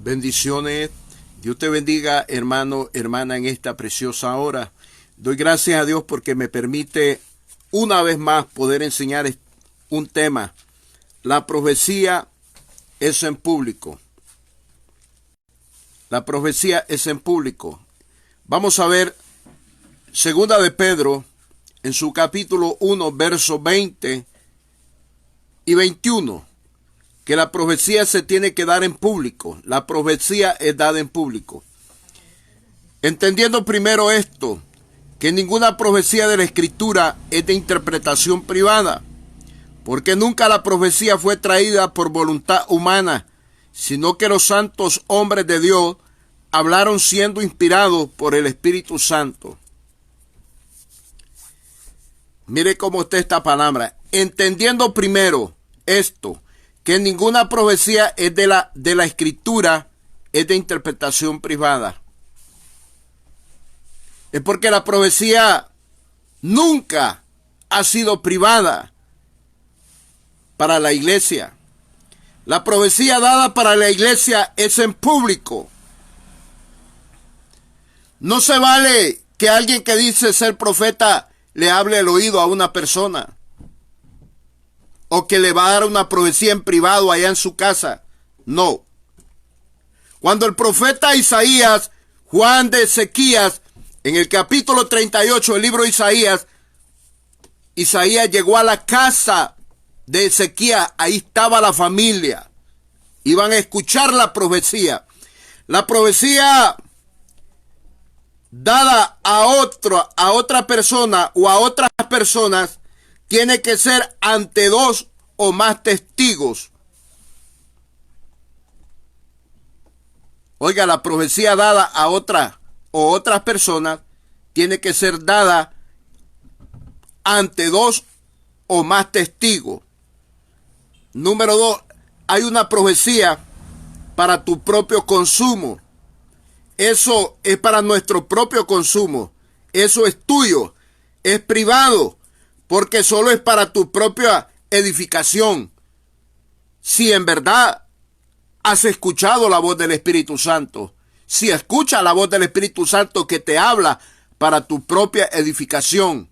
Bendiciones. Dios te bendiga, hermano, hermana, en esta preciosa hora. Doy gracias a Dios porque me permite una vez más poder enseñar un tema. La profecía es en público. La profecía es en público. Vamos a ver Segunda de Pedro en su capítulo 1, versos 20 y 21. Que la profecía se tiene que dar en público. La profecía es dada en público. Entendiendo primero esto, que ninguna profecía de la Escritura es de interpretación privada, porque nunca la profecía fue traída por voluntad humana, sino que los santos hombres de Dios hablaron siendo inspirados por el Espíritu Santo. Mire cómo está esta palabra. Entendiendo primero esto, que ninguna profecía es de la Escritura, es de interpretación privada. Es porque la profecía nunca ha sido privada para la iglesia. La profecía dada para la iglesia es en público. No se vale que alguien que dice ser profeta le hable al oído a una persona, o que le va a dar una profecía en privado allá en su casa. No. Cuando el profeta Isaías, Juan de Ezequías, en el capítulo 38 del libro de Isaías llegó a la casa de Ezequías, ahí estaba la familia. Iban a escuchar la profecía. La profecía dada a otra persona o a otras personas tiene que ser ante dos o más testigos. Oiga, la profecía dada a otra o otras personas tiene que ser dada ante dos o más testigos. Número 2, hay una profecía para tu propio consumo. Eso es para nuestro propio consumo. Eso es tuyo, es privado, porque solo es para tu propia edificación. Si en verdad has escuchado la voz del Espíritu Santo, si escuchas la voz del Espíritu Santo que te habla para tu propia edificación.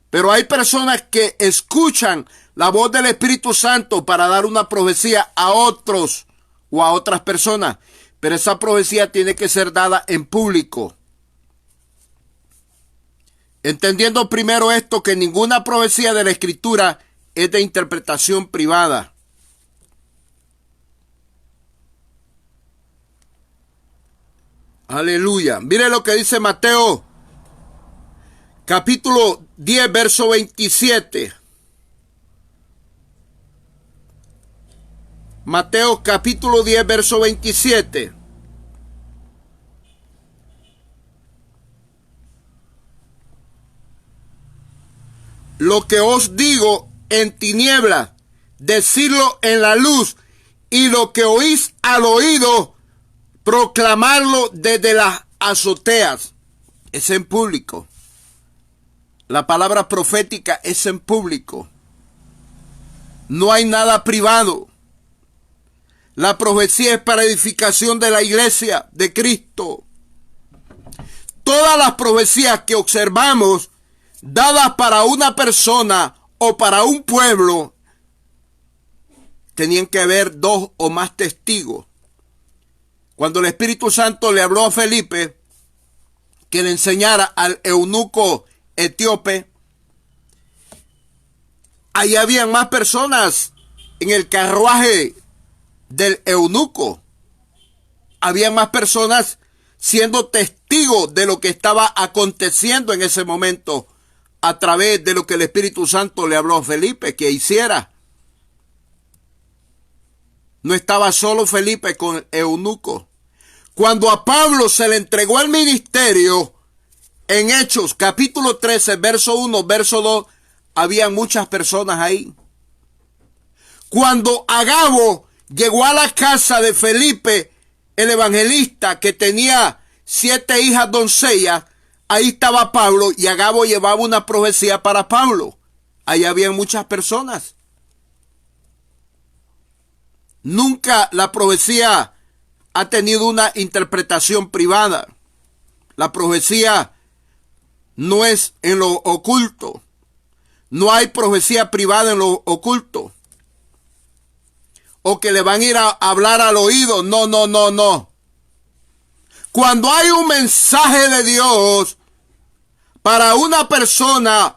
Pero hay personas que escuchan la voz del Espíritu Santo para dar una profecía a otros o a otras personas, pero esa profecía tiene que ser dada en público. Entendiendo primero esto, que ninguna profecía de la Escritura es de interpretación privada. Aleluya. Mire lo que dice Mateo, capítulo 10, verso 27. Mateo, capítulo 10, verso 27. Lo que os digo en tinieblas, decidlo en la luz, y lo que oís al oído, proclamarlo desde las azoteas. Es en público. La palabra profética es en público. No hay nada privado. La profecía es para edificación de la iglesia de Cristo. Todas las profecías que observamos, dadas para una persona o para un pueblo, tenían que haber dos o más testigos. Cuando el Espíritu Santo le habló a Felipe que le enseñara al eunuco etíope, ahí habían más personas en el carruaje del eunuco. Habían más personas siendo testigos de lo que estaba aconteciendo en ese momento a través de lo que el Espíritu Santo le habló a Felipe que hiciera. No estaba solo Felipe con el eunuco. Cuando a Pablo se le entregó el ministerio, en Hechos, capítulo 13, verso 1, verso 2, había muchas personas ahí. Cuando Agabo llegó a la casa de Felipe, el evangelista, que tenía 7 hijas doncellas, ahí estaba Pablo, y Agabo llevaba una profecía para Pablo. Ahí había muchas personas. Nunca la profecía ha tenido una interpretación privada. La profecía no es en lo oculto. No hay profecía privada en lo oculto. O que le van a ir a hablar al oído. No, no, no, no. Cuando hay un mensaje de Dios para una persona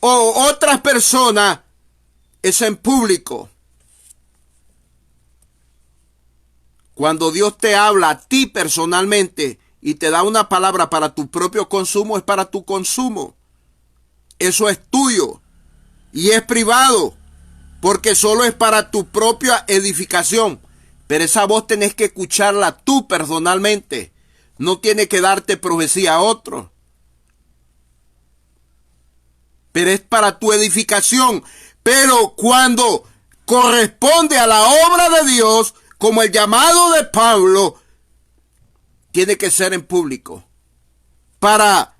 o otras personas, es en público. Cuando Dios te habla a ti personalmente y te da una palabra para tu propio consumo, es para tu consumo. Eso es tuyo y es privado, porque solo es para tu propia edificación. Pero esa voz tenés que escucharla tú personalmente. No tiene que darte profecía a otro. Pero es para tu edificación. Pero cuando corresponde a la obra de Dios, como el llamado de Pablo, tiene que ser en público. Para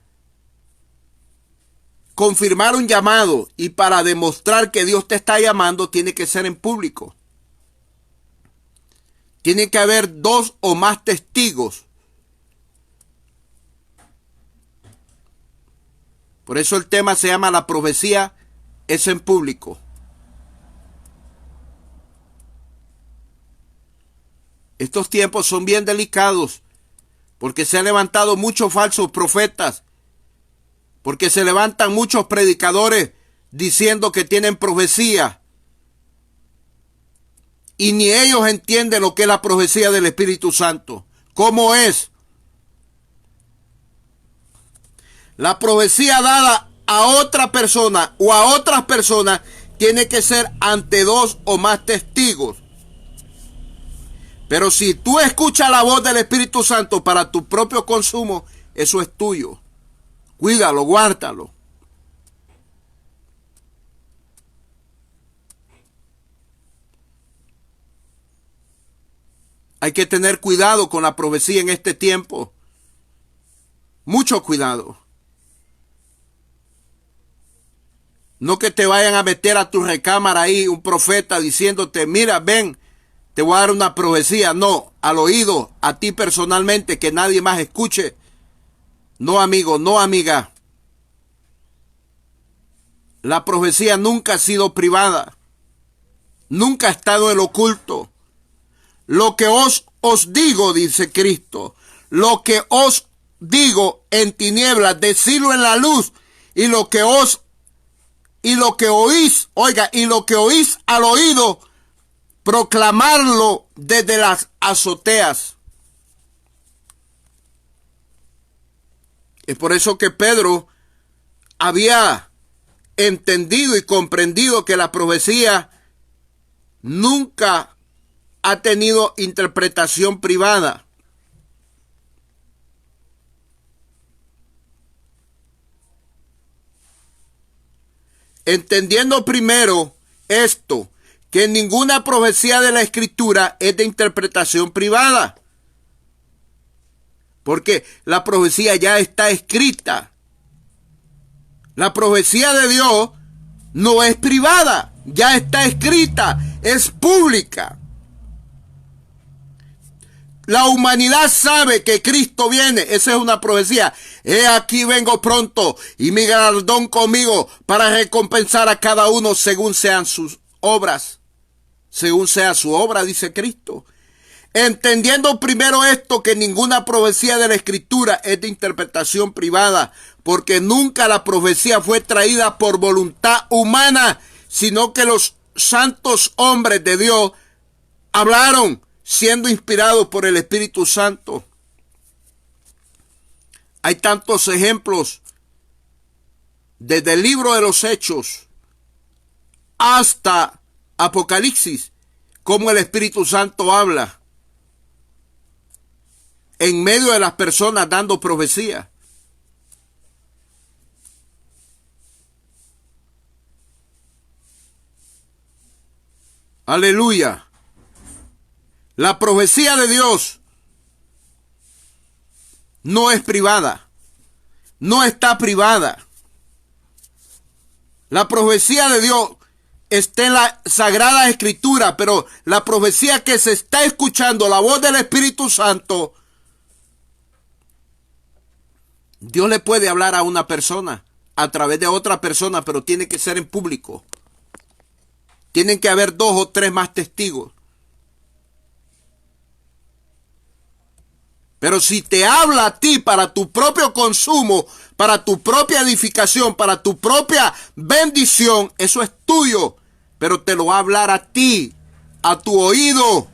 confirmar un llamado y para demostrar que Dios te está llamando, tiene que ser en público. Tiene que haber 2 o más testigos. Por eso el tema se llama la profecía es en público. Estos tiempos son bien delicados porque se han levantado muchos falsos profetas, porque se levantan muchos predicadores diciendo que tienen profecía y ni ellos entienden lo que es la profecía del Espíritu Santo. ¿Cómo es? La profecía dada a otra persona o a otras personas tiene que ser ante 2 o más testigos. Pero si tú escuchas la voz del Espíritu Santo para tu propio consumo, eso es tuyo. Cuídalo, guárdalo. Hay que tener cuidado con la profecía en este tiempo. Mucho cuidado. No que te vayan a meter a tu recámara ahí un profeta diciéndote, mira, ven, te voy a dar una profecía. No, al oído, a ti personalmente, que nadie más escuche. No, amigo, no, amiga. La profecía nunca ha sido privada. Nunca ha estado en lo oculto. Lo que os digo, dice Cristo, lo que os digo en tinieblas, decirlo en la luz, y lo que oís, oiga, y lo que oís al oído, proclamarlo desde las azoteas. Es por eso que Pedro había entendido y comprendido que la profecía nunca ha tenido interpretación privada. Entendiendo primero esto, que ninguna profecía de la Escritura es de interpretación privada. Porque la profecía ya está escrita. La profecía de Dios no es privada, ya está escrita, es pública. La humanidad sabe que Cristo viene. Esa es una profecía. He aquí vengo pronto y mi galardón conmigo para recompensar a cada uno según sean sus obras. Según sea su obra, dice Cristo. Entendiendo primero esto, que ninguna profecía de la Escritura es de interpretación privada, porque nunca la profecía fue traída por voluntad humana, sino que los santos hombres de Dios hablaron siendo inspirados por el Espíritu Santo. Hay tantos ejemplos desde el libro de los Hechos hasta Apocalipsis, como el Espíritu Santo habla en medio de las personas dando profecía. Aleluya. La profecía de Dios no es privada, no está privada. La profecía de Dios está en la Sagrada Escritura, pero la profecía que se está escuchando, la voz del Espíritu Santo, Dios le puede hablar a una persona a través de otra persona, pero tiene que ser en público. Tienen que haber 2 o 3 más testigos. Pero si te habla a ti para tu propio consumo, para tu propia edificación, para tu propia bendición, eso es tuyo. Pero te lo va a hablar a ti, a tu oído.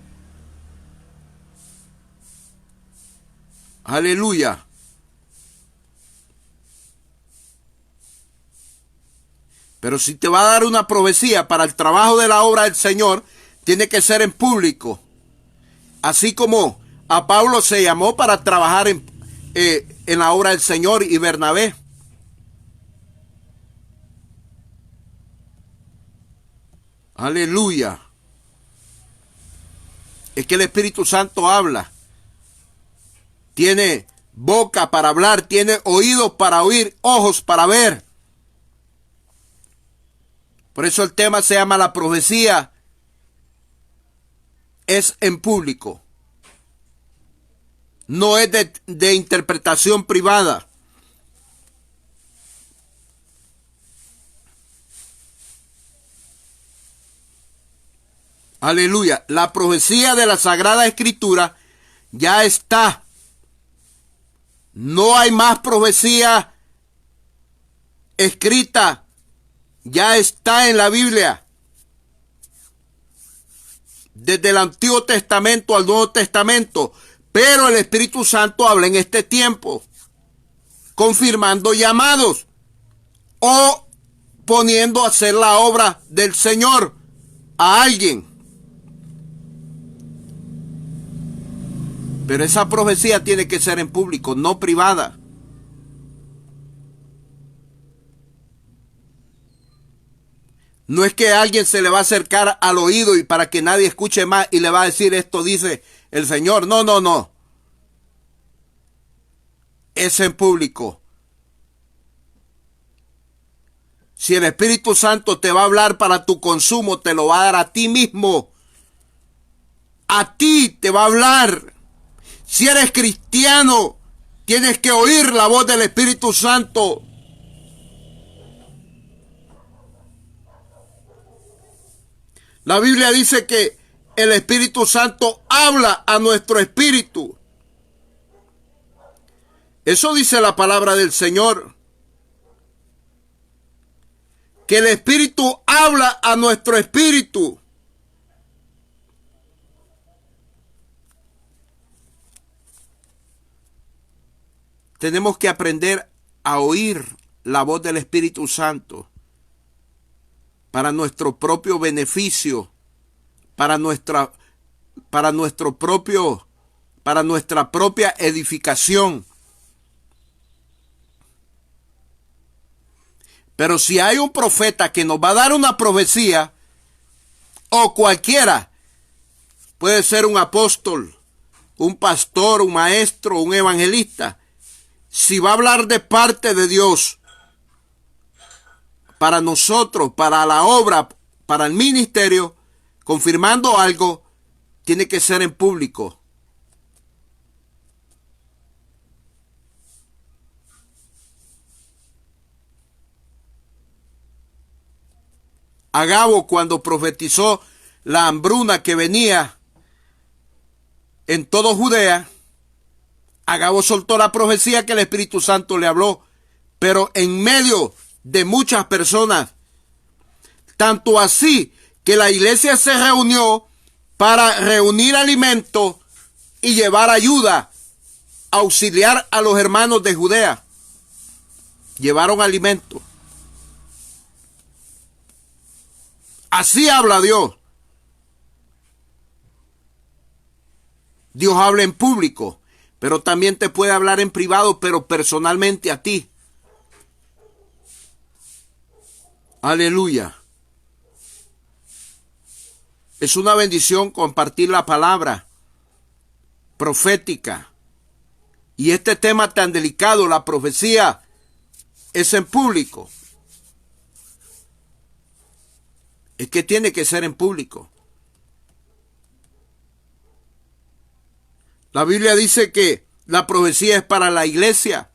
Aleluya. Pero si te va a dar una profecía para el trabajo de la obra del Señor, tiene que ser en público. Así como a Pablo se llamó para trabajar en la obra del Señor y Bernabé. Aleluya. Es que el Espíritu Santo habla. Tiene boca para hablar, tiene oídos para oír, ojos para ver. Por eso el tema se llama la profecía. Es en público. No es de interpretación privada. Aleluya. La profecía de la Sagrada Escritura ya está. No hay más profecía escrita. Ya está en la Biblia. Desde el Antiguo Testamento al Nuevo Testamento. Pero el Espíritu Santo habla en este tiempo, confirmando llamados o poniendo a hacer la obra del Señor a alguien. Pero esa profecía tiene que ser en público, no privada. No es que alguien se le va a acercar al oído y para que nadie escuche más y le va a decir esto dice el Señor. No, no, no. Es en público. Si el Espíritu Santo te va a hablar para tu consumo, te lo va a dar a ti mismo. A ti te va a hablar. Si eres cristiano, tienes que oír la voz del Espíritu Santo. La Biblia dice que el Espíritu Santo habla a nuestro espíritu. Eso dice la palabra del Señor. Que el Espíritu habla a nuestro espíritu. Tenemos que aprender a oír la voz del Espíritu Santo para nuestro propio beneficio, para nuestra propia edificación. Pero si hay un profeta que nos va a dar una profecía, o cualquiera, puede ser un apóstol, un pastor, un maestro, un evangelista, si va a hablar de parte de Dios, para nosotros, para la obra, para el ministerio, confirmando algo, tiene que ser en público. Agabo, cuando profetizó la hambruna que venía en todo Judea, Agabo soltó la profecía que el Espíritu Santo le habló, pero en medio de muchas personas. Tanto así que la iglesia se reunió para reunir alimento y llevar ayuda, auxiliar a los hermanos de Judea. Llevaron alimento. Así habla Dios. Dios habla en público, pero también te puede hablar en privado, pero personalmente a ti. Aleluya. Es una bendición compartir la palabra profética. Y este tema tan delicado, la profecía, es en público. Es que tiene que ser en público. La Biblia dice que la profecía es para la iglesia.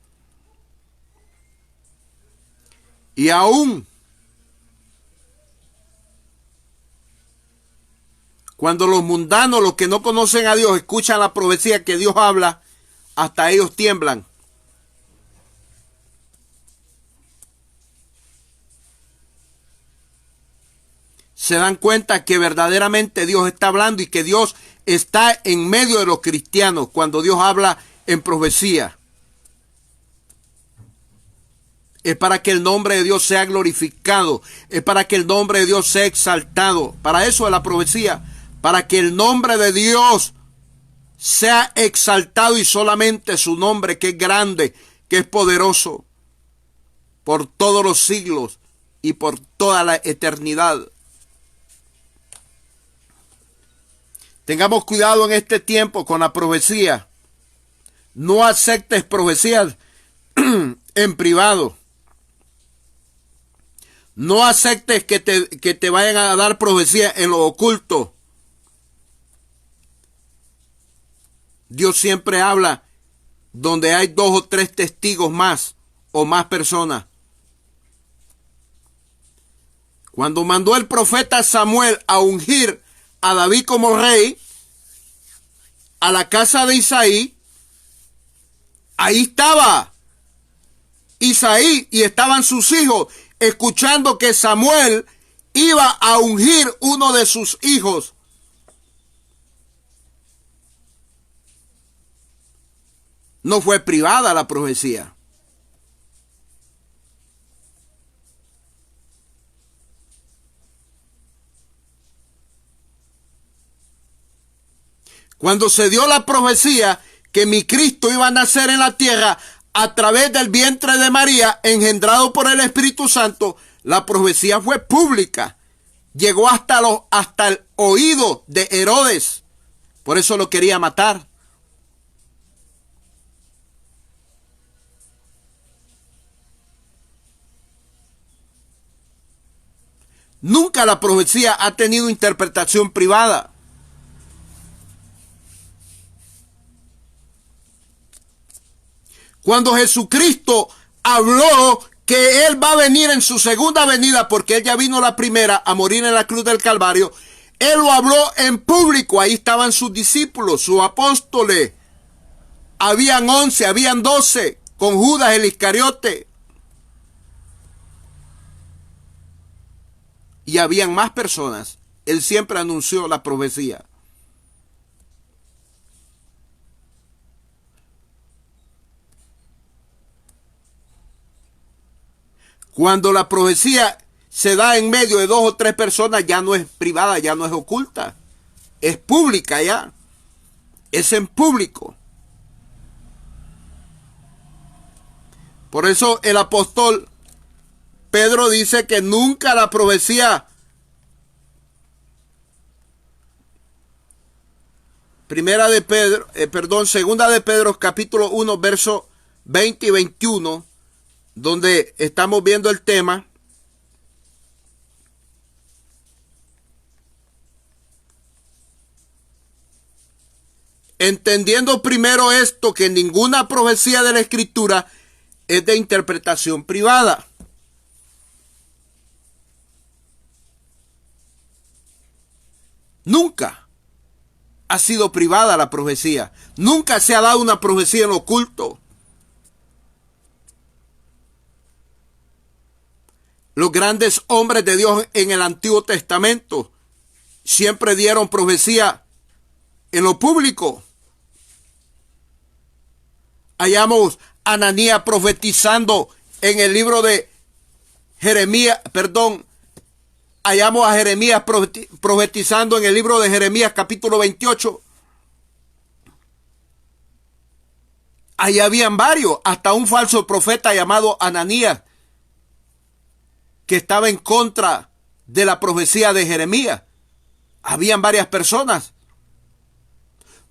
Y aún cuando los mundanos, los que no conocen a Dios, escuchan la profecía que Dios habla, hasta ellos tiemblan. Se dan cuenta que verdaderamente Dios está hablando y que Dios está en medio de los cristianos cuando Dios habla en profecía. Es para que el nombre de Dios sea glorificado. Es para que el nombre de Dios sea exaltado. Para eso es la profecía. Para que el nombre de Dios sea exaltado y solamente su nombre, que es grande, que es poderoso, por todos los siglos y por toda la eternidad. Tengamos cuidado en este tiempo con la profecía. No aceptes profecías en privado. No aceptes que te vayan a dar profecía en lo oculto. Dios siempre habla donde hay 2 o 3 testigos más o más personas. Cuando mandó el profeta Samuel a ungir a David como rey a la casa de Isaí, ahí estaba Isaí y estaban sus hijos escuchando que Samuel iba a ungir uno de sus hijos. No fue privada la profecía. Cuando se dio la profecía que mi Cristo iba a nacer en la tierra a través del vientre de María, engendrado por el Espíritu Santo, la profecía fue pública. Llegó hasta el oído de Herodes. Por eso lo quería matar. Nunca la profecía ha tenido interpretación privada. Cuando Jesucristo habló que Él va a venir en su segunda venida, porque Él ya vino la primera a morir en la cruz del Calvario, Él lo habló en público. Ahí estaban sus discípulos, sus apóstoles. Habían 11, habían 12, con Judas el Iscariote. Y habían más personas. Él siempre anunció la profecía. Cuando la profecía se da en medio de 2 o 3 personas, ya no es privada, ya no es oculta. Es pública ya. Es en público. Por eso el apóstol Pedro dice que nunca la profecía, segunda de Pedro, capítulo 1, versos 20 y 21, donde estamos viendo el tema. Entendiendo primero esto, que ninguna profecía de la Escritura es de interpretación privada. Nunca ha sido privada la profecía. Nunca se ha dado una profecía en lo oculto. Los grandes hombres de Dios en el Antiguo Testamento siempre dieron profecía en lo público. Hallamos a Ananías profetizando en el libro de Jeremías, hallamos a Jeremías profetizando en el libro de Jeremías capítulo 28. Ahí habían varios, hasta un falso profeta llamado Ananías, que estaba en contra de la profecía de Jeremías. Habían varias personas.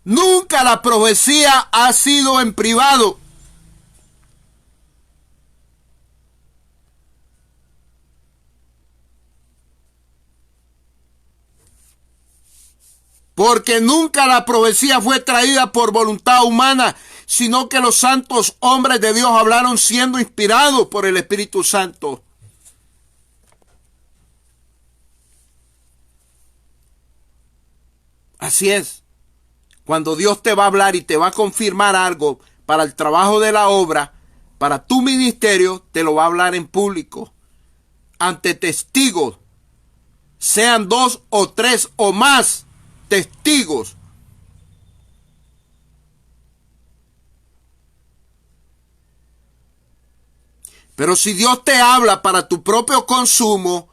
Nunca la profecía ha sido en privado. Porque nunca la profecía fue traída por voluntad humana, sino que los santos hombres de Dios hablaron siendo inspirados por el Espíritu Santo. Así es. Cuando Dios te va a hablar y te va a confirmar algo para el trabajo de la obra, para tu ministerio, te lo va a hablar en público, ante testigos, sean 2 o 3 o más testigos. Pero si Dios te habla para tu propio consumo,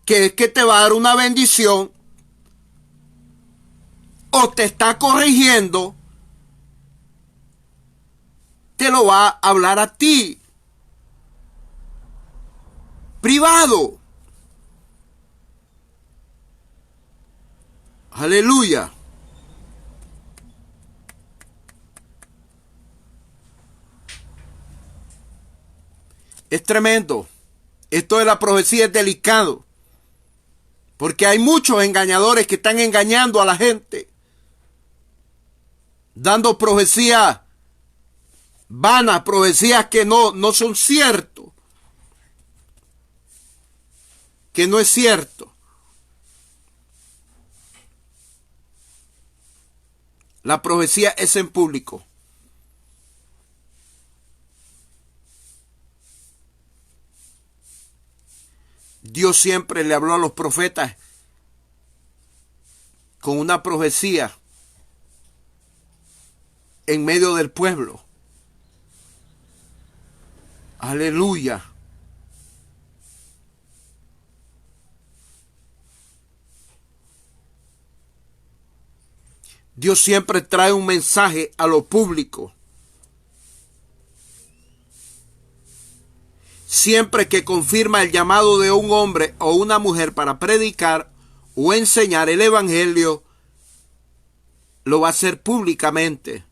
que es que te va a dar una bendición, o te está corrigiendo, te lo va a hablar a ti, privado. Aleluya. Es tremendo. Esto de la profecía es delicado, porque hay muchos engañadores que están engañando a la gente, dando profecías vanas, profecías que no son ciertos, que no es cierto. La profecía es en público. Dios siempre le habló a los profetas con una profecía en medio del pueblo. Aleluya. Dios siempre trae un mensaje a lo público. Siempre que confirma el llamado de un hombre o una mujer para predicar o enseñar el evangelio, lo va a hacer públicamente.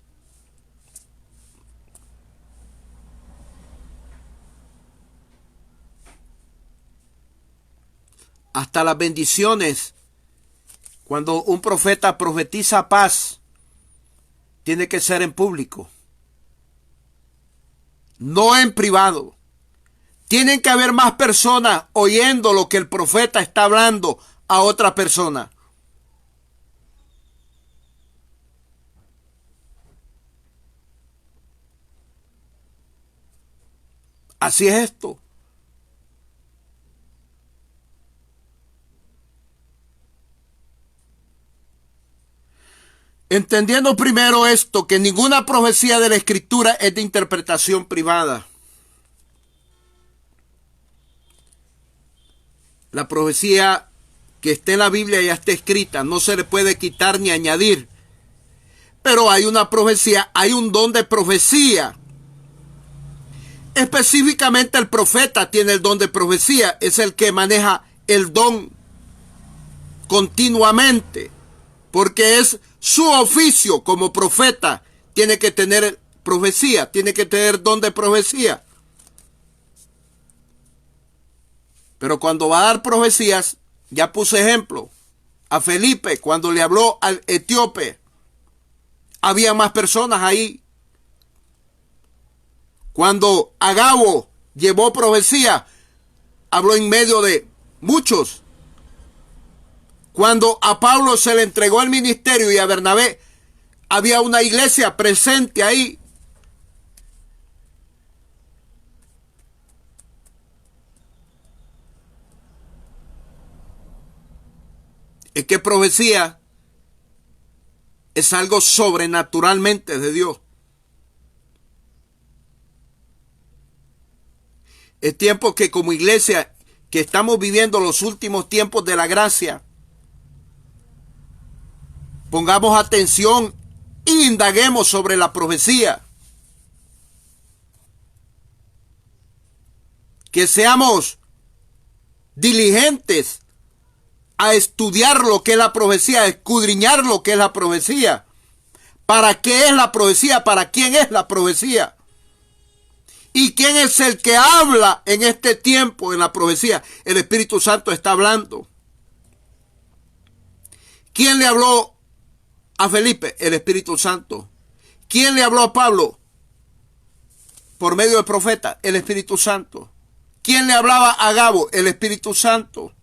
Hasta las bendiciones, cuando un profeta profetiza paz, tiene que ser en público, no en privado. Tienen que haber más personas oyendo lo que el profeta está hablando a otra persona. Así es esto. Entendiendo primero esto, que ninguna profecía de la Escritura es de interpretación privada. La profecía que está en la Biblia ya está escrita, no se le puede quitar ni añadir. Pero hay una profecía, hay un don de profecía. Específicamente el profeta tiene el don de profecía, es el que maneja el don continuamente, porque es su oficio como profeta, tiene que tener profecía, tiene que tener don de profecía. Pero cuando va a dar profecías, ya puse ejemplo, a Felipe, cuando le habló al etíope, había más personas ahí. Cuando Agabo llevó profecía, habló en medio de muchos. Cuando a Pablo se le entregó el ministerio y a Bernabé, había una iglesia presente ahí. Es que profecía es algo sobrenaturalmente de Dios. Es tiempo que como iglesia, que estamos viviendo los últimos tiempos de la gracia, pongamos atención e indaguemos sobre la profecía. Que seamos diligentes a estudiar lo que es la profecía, a escudriñar lo que es la profecía. ¿Para qué es la profecía? ¿Para quién es la profecía? ¿Y quién es el que habla en este tiempo en la profecía? El Espíritu Santo está hablando. ¿Quién le habló a Felipe? El Espíritu Santo. ¿Quién le habló a Pablo? Por medio del profeta, el Espíritu Santo. ¿Quién le hablaba a Gabo? El Espíritu Santo.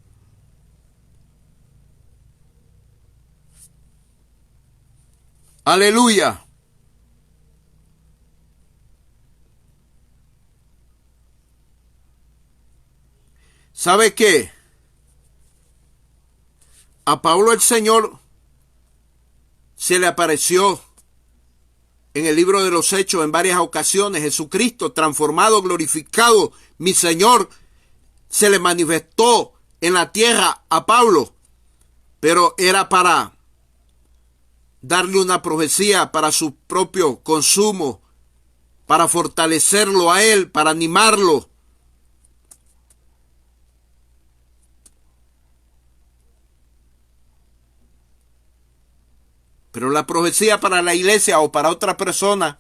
Aleluya. ¿Sabe qué? A Pablo el Señor se le apareció en el libro de los Hechos en varias ocasiones. Jesucristo transformado, glorificado, mi Señor, se le manifestó en la tierra a Pablo, pero era para darle una profecía para su propio consumo, para fortalecerlo a él, para animarlo. Pero la profecía para la iglesia o para otra persona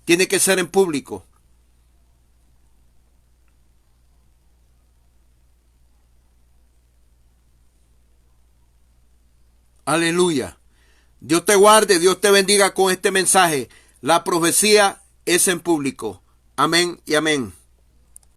tiene que ser en público. Aleluya. Dios te guarde, Dios te bendiga con este mensaje. La profecía es en público. Amén y amén.